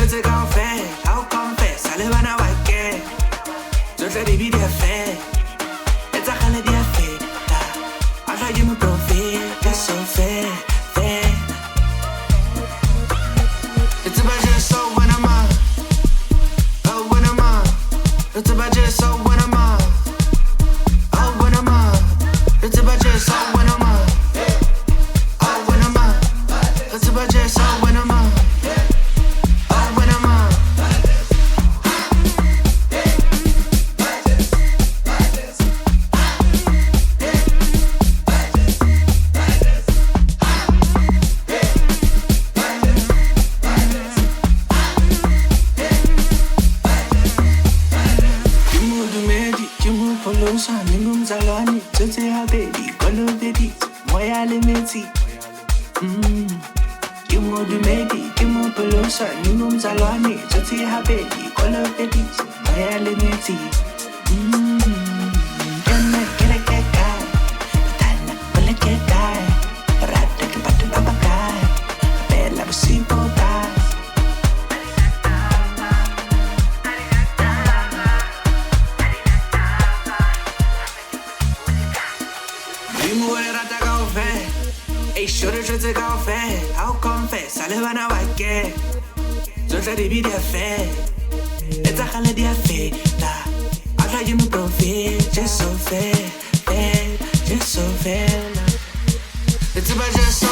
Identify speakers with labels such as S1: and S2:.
S1: tse kaofela ha o confessa le bana ba ke tsohle di bile fair etsa kgale di a feta a tla ke mo profet it's so fair fair it's about Jesu when I'm on oh when I'm on it's about Jesu when I'm on oh when I'm on it's about Jesu when I'm on oh when I'm on it's about Jesu when I'm on Ningumzalwane tsotse habedi kolobedi moya le metsi ke mo dumedi ke mo polosa ningumzalwane tsotse habedi kolobedi moya le metsi kena kena keka tana bole keka rata ke patu papakai bella bosipo tai Hey, sure the truth go fair. I'll confess, I live on a white gate. So try to be there fair. It's a holiday affair. I try to move profit, just so fair, fair, just so fair. It's about just so